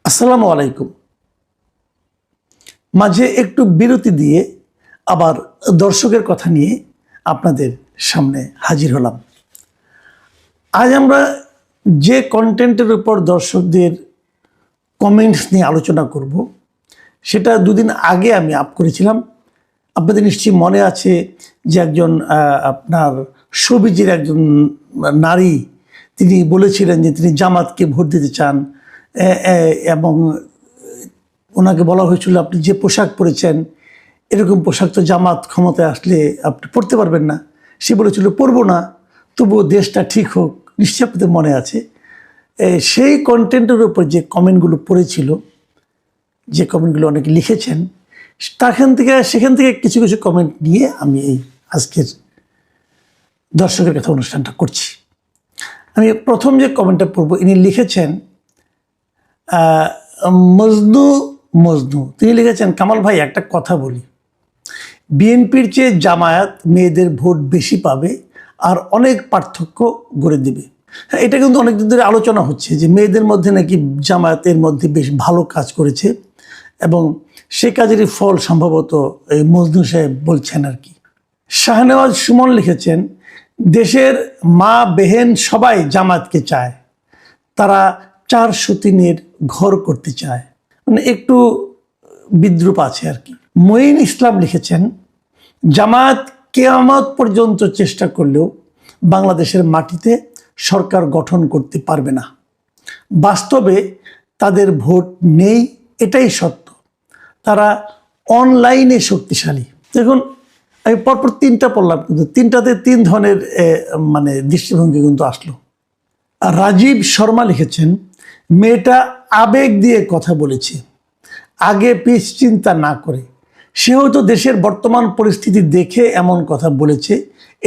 আসসালামু আলাইকুম। মাঝে একটু বিরতি দিয়ে আবার দর্শকের কথা নিয়ে আপনাদের সামনে হাজির হলাম। আজ আমরা যে কন্টেন্টের উপর দর্শকদের কমেন্টস নিয়ে আলোচনা করব, সেটা দুদিন আগে আমি আপ করেছিলাম। আপনাদের নিশ্চয়ই মনে আছে যে একজন আপনার শোবিজের একজন নারী, তিনি বলেছিলেন যে তিনি জামাতকে ভোট দিতে চান এবং ওনাকে বলা হয়েছিল আপনি যে পোশাক পরেছেন এরকম পোশাক তো জামাত ক্ষমতায় আসলে আপনি পরতে পারবেন না। সে বলেছিল পরবো না, তবুও দেশটা ঠিক হোক। নিশ্চয়ই আপনাদের মনে আছে। সেই কন্টেন্টের উপর যে কমেন্টগুলো পড়েছিল, যে কমেন্টগুলো অনেকে লিখেছেন, সেখান থেকে কিছু কিছু কমেন্ট নিয়ে আমি এই আজকের দর্শকের কথা অনুষ্ঠানটা করছি। আমি প্রথম যে কমেন্টটা পড়ব, ইনি লিখেছেন মজনু। তিনি লিখেছেন, কামাল ভাই একটা কথা বলি, বিএনপির চেয়ে জামায়াত মেয়েদের ভোট বেশি পাবে আর অনেক পার্থক্য গড়ে দেবে। হ্যাঁ, এটা কিন্তু অনেকদিন ধরে আলোচনা হচ্ছে যে মেয়েদের মধ্যে নাকি জামায়াতের মধ্যে বেশ ভালো কাজ করেছে এবং সে কাজেরই ফল সম্ভবত এই মজনু সাহেব বলছেন আর কি। শাহনেওয়াজ সুমন লিখেছেন, দেশের মা বেহেন সবাই জামায়াতকে চায়, তারা 403-এর ঘর করতে চায়। মানে একটু বিদ্রুপ আছে আর কি। মঈন ইসলাম লিখেছেন, জামায়াত কিয়ামত পর্যন্ত চেষ্টা করলেও বাংলাদেশের মাটিতে সরকার গঠন করতে পারবে না। বাস্তবে তাদের ভোট নেই, এটাই সত্য। তারা অনলাইনে শক্তিশালী। দেখুন, আমি পরপর তিনটা পড়লাম, কিন্তু তিনটাতে তিন ধরনের দৃষ্টিভঙ্গি কিন্তু আসলো। আর রাজীব শর্মা লিখেছেন, মেয়েটা আবেগ দিয়ে কথা বলেছে, আগে পিছ চিন্তা না করে। সে হয়তো দেশের বর্তমান পরিস্থিতি দেখে এমন কথা বলেছে,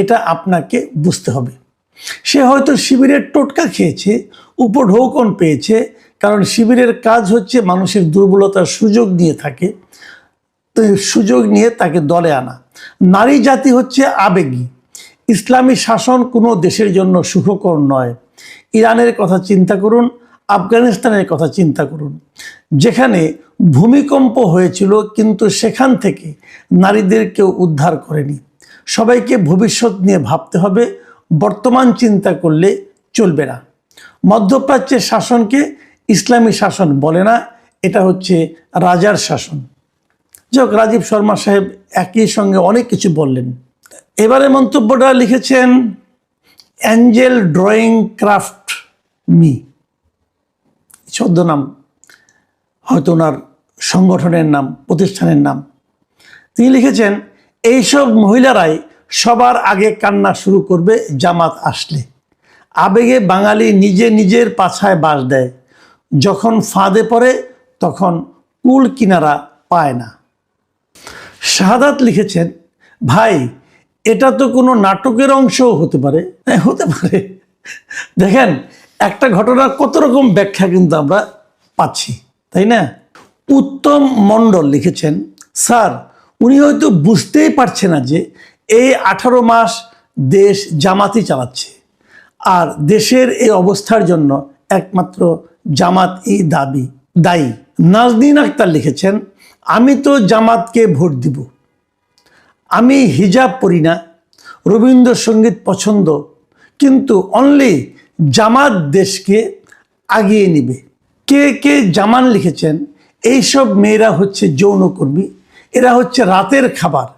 এটা আপনাকে বুঝতে হবে। সে হয়তো শিবিরের টোটকা খেয়েছে, উপঢৌকন পেয়েছে, কারণ শিবিরের কাজ হচ্ছে মানুষের দুর্বলতার সুযোগ নিয়ে থাকে, তো সুযোগ নিয়ে তাকে দলে আনা। নারী জাতি হচ্ছে আবেগী। ইসলামী শাসন কোনো দেশের জন্য সুখকর নয়। ইরানের কথা চিন্তা করুন, আফগানিস্তানের কথা চিন্তা করুন, যেখানে ভূমিকম্প হয়েছিল কিন্তু সেখান থেকে নারীদের কেউ উদ্ধার করেনি। সবাইকে ভবিষ্যৎ নিয়ে ভাবতে হবে, বর্তমান চিন্তা করলে চলবে না। মধ্যপ্রাচ্যের শাসনকে ইসলামী শাসন বলে না, এটা হচ্ছে রাজার শাসন। যাক, রাজীব শর্মা সাহেব একই সঙ্গে অনেক কিছু বললেন। এবারে মন্তব্যটা লিখেছেন অ্যাঞ্জেল ড্রয়িং ক্রাফট মি, ছদ্মনাম, হয়তো ওনার সংগঠনের নাম, প্রতিষ্ঠানের নাম। তিনি লিখেছেন, এইসব মহিলারাই সবার আগে কান্না শুরু করবে জামাত আসলে। আবেগে বাঙালি নিজে নিজের পাছায় বাস দেয়, যখন ফাঁদে পড়ে তখন কুল কিনারা পায় না। শাহাদাত লিখেছেন, ভাই এটা তো কোনো নাটকের অংশও হতে পারে। হ্যাঁ, হতে পারে। দেখেন, একটা ঘটনার কত রকম ব্যাখ্যা কিন্তু আমরা পাচ্ছি, তাই না? উত্তম মণ্ডল লিখেছেন, স্যার উনি হয়তো বুঝতেই পারছে না যে এই 18 মাস দেশ জামাতই চালাচ্ছে, আর দেশের এই অবস্থার জন্য একমাত্র জামাতই দায়ী। নাজনীন আক্তার লিখেছেন, আমি তো জামাতকে ভোট দিব। আমি হিজাব পরি না, রবীন্দ্রসঙ্গীত পছন্দ, কিন্তু অনলি জামাত দেশকে আগিয়ে নিবে। কে কে জামান লিখেছেন, এইসব মেয়েরা হচ্ছে যৌনকর্মী, এরা হচ্ছে রাতের খাবার,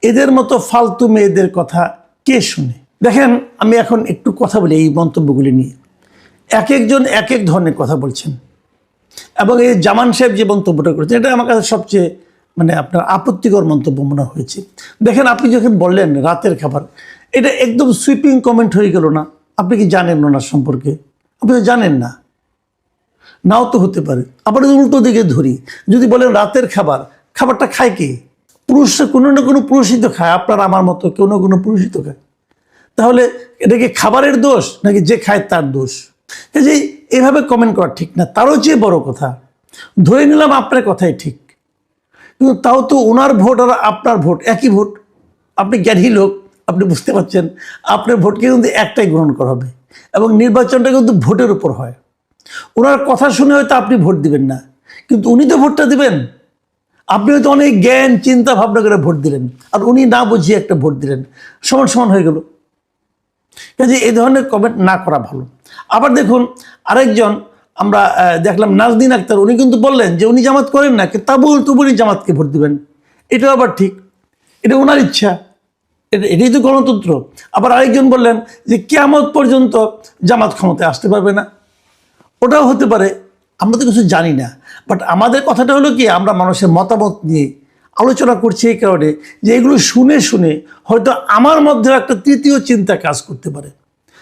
এদের মতো ফালতু মেয়েদের কথা কে শুনে। দেখেন, আমি এখন একটু কথা বলি এই মন্তব্যগুলি নিয়ে। এক একজন এক এক ধরনের কথা বলছেন, এবং এই জামান সাহেব যে মন্তব্যটা করেছেন, এটা আমার কাছে সবচেয়ে আপনার আপত্তিকর মন্তব্য মনে হয়েছে। দেখেন, আপনি যখন বললেন রাতের খাবার, এটা একদম সুইপিং কমেন্ট হয়ে গেল না? আপনি কি জানেন ওনার সম্পর্কে? আপনি তো জানেন না, নাও তো হতে পারে। আবার উল্টো দিকে ধরি, যদি বলেন রাতের খাবার, খাবারটা খায় কে? পুরুষরা কোনো না কোনো পুরুষই তো খায়, আপনার আমার মতো কেউ না কোনো পুরুষই তো খায়। তাহলে এটা কি খাবারের দোষ নাকি যে খায় তার দোষ? এই যে এভাবে কমেন্ট করা ঠিক না। তারও চেয়ে বড় কথা, ধরে নিলাম আপনার কথাই ঠিক, কিন্তু তাও তো ওনার ভোট আর আপনার ভোট একই ভোট। আপনি জ্ঞানী লোক, আপনি বুঝতে পারছেন আপনার ভোটকে কিন্তু একটাই গ্রহণ করা হবে, এবং নির্বাচনটা কিন্তু ভোটের উপর হয়। ওনার কথা শুনে হয়তো আপনি ভোট দিবেন না, কিন্তু উনি তো ভোটটা দিবেন। আপনি হয়তো অনেক জ্ঞান চিন্তা ভাবনা করে ভোট দিলেন, আর উনি না বুঝিয়ে একটা ভোট দিলেন, সমান সমান হয়ে গেল। কাজে এই ধরনের কমেন্ট না করা ভালো। আবার দেখুন, আরেকজন আমরা দেখলাম নাজনীন আক্তার, উনি কিন্তু বললেন যে উনি জামাত করেন না, তাবুল তুবুনি জামাতকে ভোট দিবেন। এটাও আবার ঠিক, এটা ওনার ইচ্ছা, এটাই তো গণতন্ত্র। আবার আরেকজন বললেন যে কিয়ামত পর্যন্ত জামাত ক্ষমতায় আসতে পারবে না, ওটাও হতে পারে, আমরা তো কিছু জানি না। বাট আমাদের কথাটা হলো কি, আমরা মানুষের মতামত নিয়ে আলোচনা করছি এই কারণে যে এগুলো শুনে শুনে হয়তো আমার মধ্যে একটা তৃতীয় চিন্তা কাজ করতে পারে।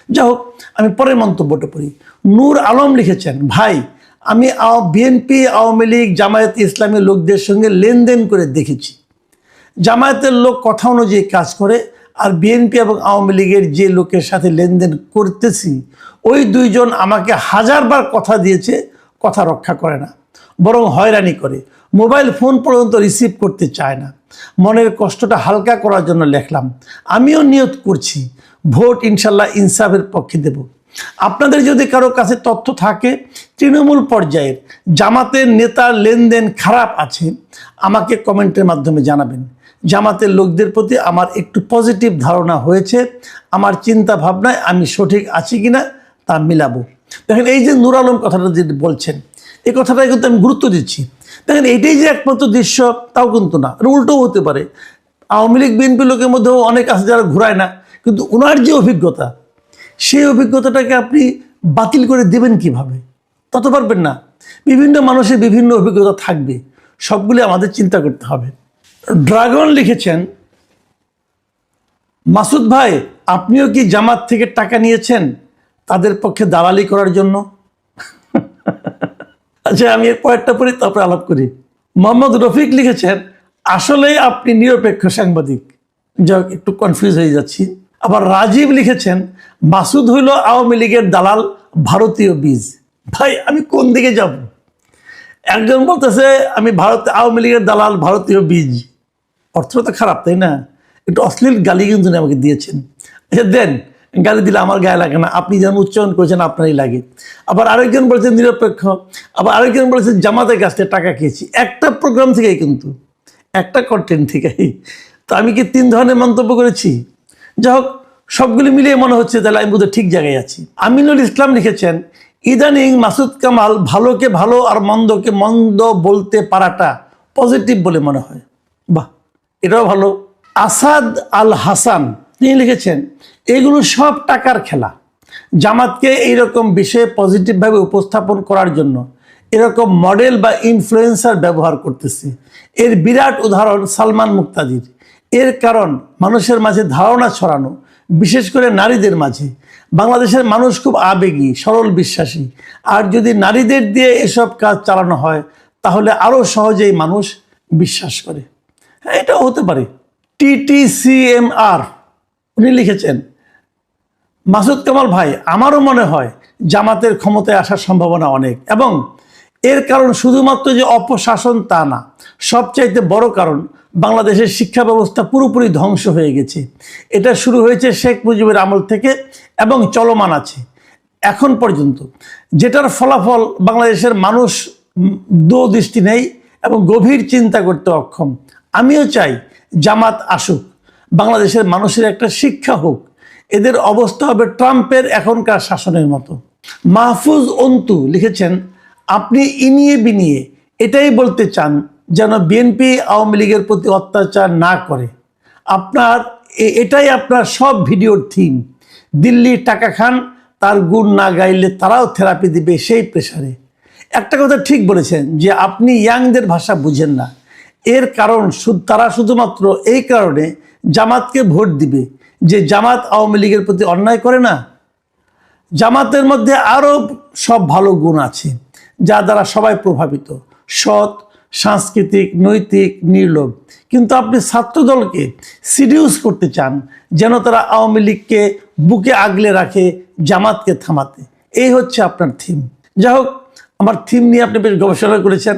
যাই হোক, আমি পরের মন্তব্যটা পড়ি। নূর আলম লিখেছেন, ভাই আমি বিএনপি, আওয়ামী লীগ, জামায়াত ইসলামী লোকদের সঙ্গে লেনদেন করে দেখেছি। জামায়াতের লোক কথা অনুযায়ী কাজ করে, আর বিএনপি এবং আওয়ামী লীগের যে লোকের সাথে লেনদেন করতেছি, ওই দুইজন আমাকে হাজারবার কথা দিয়েছে, কথা রক্ষা করে না, বরং হয়রানি করে, মোবাইল ফোন পর্যন্ত রিসিভ করতে চায় না। মনের কষ্টটা হালকা করার জন্য লেখলাম। আমিও নিয়ত করছি ভোট ইনশাল্লাহ ইনসাফের পক্ষে দেব। আপনাদের যদি কারো কাছে তথ্য থাকে তৃণমূল পর্যায়ের জামাতের নেতার লেনদেন খারাপ আছে, আমাকে কমেন্টের মাধ্যমে জানাবেন। জামাতের লোকদের প্রতি আমার একটু পজিটিভ ধারণা হয়েছে, আমার চিন্তা ভাবনায় আমি সঠিক আছি কিনা তা মিলাবো। দেখেন, এই যে নূর আলম কথাটা যে বলছেন, এই কথাটাই কিন্তু আমি গুরুত্ব দিচ্ছি। দেখেন, এইটাই যে একমাত্র দৃশ্য তাও কিন্তু না, উল্টোও হতে পারে। আওয়ামী লীগ বিএনপি লোকের মধ্যেও অনেক আছে যারা ঘুরায় না, কিন্তু ওনার যে অভিজ্ঞতা, সেই অভিজ্ঞতাটাকে আপনি বাতিল করে দেবেন কিভাবে? তত পারবেন না। বিভিন্ন মানুষের বিভিন্ন অভিজ্ঞতা থাকবে, সবগুলি আমাদের চিন্তা করতে হবে। ড্রাগন লিখেছেন, মাসুদ ভাই আপনিও কি জামাত থেকে টাকা নিয়েছেন তাদের পক্ষে দালালি করার জন্য? আচ্ছা, আমি এর পরেরটা পড়ি, তারপরে আলাপ করি। মোহাম্মদ রফিক লিখেছেন, আসলেই আপনি নিরপেক্ষ সাংবাদিক। যাই হোক, একটু কনফিউজ হয়ে যাচ্ছি। আবার রাজীব লিখেছেন, মাসুদ হইল আওয়ামী লীগের দালাল, ভারতীয় বীজ। ভাই আমি কোন দিকে যাব? একজন বলতেছে আমি আওয়ামী লীগের দালাল, ভারতীয় বীজ, অর্থটা তো খারাপ, তাই না? একটু অশ্লীল গালি কিন্তু আমাকে দিয়েছেন। আচ্ছা দেন, গালি দিলে আমার গায়ে লাগে না, আপনি যেমন উচ্চারণ করেছেন আপনারই লাগে। আবার আরেকজন বলেছেন নিরপেক্ষ, আবার আরেকজন বলেছেন জামাতের কাছ থেকে টাকা খেয়েছি। একটা প্রোগ্রাম থেকেই কিন্তু, একটা কন্টেন্ট থেকেই। তো আমি কি 3 ধরনের মন্তব্য করেছি? যাই হোক, সবগুলি মিলিয়ে মনে হচ্ছে তাহলে আমি বোধহয় ঠিক জায়গায় আছি। আমিনুল ইসলাম লিখেছেন, ইদানিং মাসুদ কামাল ভালোকে ভালো আর মন্দকে মন্দ বলতে পারাটা পজিটিভ বলে মনে হয়। বাহ, এটাও ভালো। আসাদ আল হাসান তিনি লিখেছেন, এগুলো সব টাকার খেলা। জামাতকে এইরকম বিষয়ে পজিটিভভাবে উপস্থাপন করার জন্য এরকম মডেল বা ইনফ্লুয়েন্সার ব্যবহার করতেছে। এর বিরাট উদাহরণ সালমান মুক্তাদির। এর কারণ মানুষের মাঝে ধারণা ছড়ানো, বিশেষ করে নারীদের মাঝে। বাংলাদেশের মানুষ খুব আবেগী, সরল বিশ্বাসী, আর যদি নারীদের দিয়ে এসব কাজ চালানো হয় তাহলে আরও সহজেই মানুষ বিশ্বাস করে। হ্যাঁ, এটাও হতে পারে। TTCMR উনি লিখেছেন, মাসুদ কামাল ভাই আমারও মনে হয় জামাতের ক্ষমতায় আসার সম্ভাবনা অনেক, এবং এর কারণ শুধুমাত্র যে অপশাসন তা না, সবচাইতে বড় কারণ বাংলাদেশের শিক্ষা ব্যবস্থা পুরোপুরি ধ্বংস হয়ে গেছে। এটা শুরু হয়েছে শেখ মুজিবের আমল থেকে এবং চলমান আছে এখন পর্যন্ত, যেটার ফলাফল বাংলাদেশের মানুষ দূরদৃষ্টি নেই এবং গভীর চিন্তা করতে অক্ষম। আমিও চাই জামাত আসুক, বাংলাদেশের মানুষের একটা শিক্ষা হোক, এদের অবস্থা হবে ট্রাম্পের এখনকার শাসনের মতো। মাহফুজ অন্তু লিখেছেন, আপনি ইনিয়ে বিনিয়ে এটাই বলতে চান যেন বিএনপি আওয়ামী লীগের প্রতি অত্যাচার না করে। এটাই আপনার সব ভিডিওর থিম। দিল্লি টাকা খান, তার গুণ না গাইলে তারাও থেরাপি দিবে সেই প্রেসারে। একটা কথা ঠিক বলেছেন যে আপনি ইয়াংদের ভাষা বুঝেন না। এর কারণ তারা শুধুমাত্র এই কারণে জামাতকে ভোট দিবে যে জামাত আওয়ামী লীগের প্রতি অন্যায় করে না। জামাতের মধ্যে আরও সব ভালো গুণ আছে যা দ্বারা সবাই প্রভাবিত, সৎ, সাংস্কৃতিক, নৈতিক, নির্লোভ। কিন্তু আপনি ছাত্রদলকে সিডিউস করতে চান যেন তারা আওয়ামী লীগকে বুকে আগলে রাখে জামাতকে থামাতে। এই হচ্ছে আপনার থিম। যাই হোক, আমার থিম নিয়ে আপনি বেশ গবেষণা করেছেন,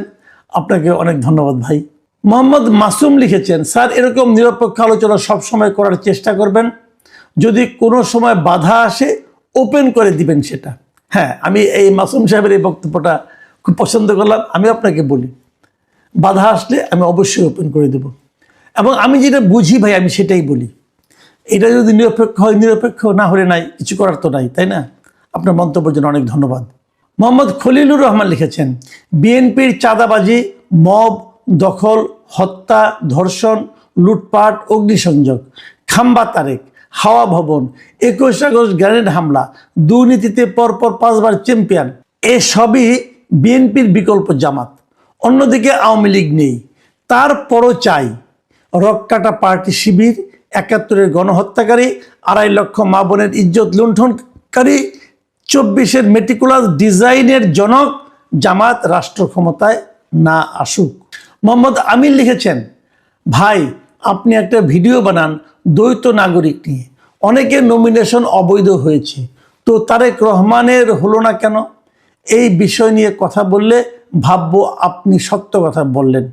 আপনাকে অনেক ধন্যবাদ ভাই। মোহাম্মদ মাসুম লিখেছেন, স্যার এরকম নিরপেক্ষ আলোচনা সবসময় করার চেষ্টা করবেন, যদি কোনো সময় বাধা আসে ওপেন করে দিবেন সেটা। হ্যাঁ, আমি এই মাসুম সাহেবের এই বক্তব্যটা খুব পছন্দ করলাম, আমি আপনাকে বলি বাধা আসলে আমি অবশ্যই ওপেন করে দেব, এবং আমি যেটা বুঝি ভাই আমি সেটাই বলি। এটা যদি নিরপেক্ষ হয় নিরপেক্ষ, না হলে নাই, কিছু করার তো নাই, তাই না? আপনার মন্তব্যের জন্য অনেক ধন্যবাদ। মোহাম্মদ খলিলুর রহমান লিখেছেন, বিএনপির চাঁদাবাজি, মব, দখল, হত্যা, ধর্ষণ, লুটপাট, অগ্নিসংযোগ, খাম্বা তারেক, হাওয়া ভবন, 21 আগস্ট গ্রেনেড হামলা, দুর্নীতিতে পরপর 5 বার চ্যাম্পিয়ন, এসবই বিএনপির বিকল্প জামাত। অন্যদিকে আওয়ামী লীগ নেই, তারপরও চাই রক্কাটা পার্টি শিবির, 71-এর গণহত্যাকারী, 2.5 লক্ষ মা বোনের ইজ্জত লুণ্ঠনকারী, 24-এর মেটিকুলাস ডিজাইনের জনক জামাত রাষ্ট্র ক্ষমতায় না আসুক। মোহাম্মদ আমির লিখেছেন, ভাই আপনি একটা ভিডিও বানান দ্বৈত নাগরিক নিয়ে, অনেকের নমিনেশন অবৈধ হয়েছে, তো তারেক রহমানের হলো না কেন? এই বিষয় নিয়ে কথা বললে ভাববো আপনি সত্য কথা বললেন।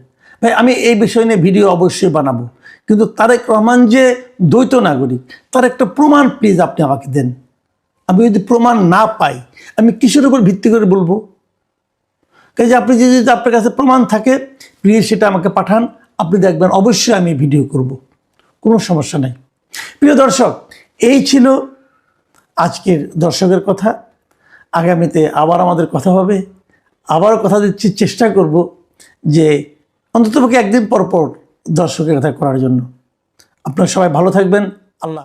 ভাই আমি এই বিষয় নিয়ে ভিডিও অবশ্যই বানাবো, কিন্তু তারেক রহমান যে দ্বৈত নাগরিক তার একটা প্রমাণ প্লিজ আপনি আমাকে দেন। আমি যদি প্রমাণ না পাই আমি কিসের উপর ভিত্তি করে বলবো? কাজে আপনি যদি আপনার কাছে প্রমাণ থাকে প্লিজ সেটা আমাকে পাঠান, আপনি দেখবেন অবশ্যই আমি ভিডিও করব, কোনো সমস্যা নেই। প্রিয় দর্শক, এই ছিল আজকের দর্শকের কথা। আগামীতে আবার আমাদের কথা হবে, আবার কথা দিচ্ছি, চেষ্টা করব যে অন্ততপক্ষে একদিন পর পর দর্শকের কথা করার জন্য। আপনারা সবাই ভালো থাকবেন। আল্লাহ।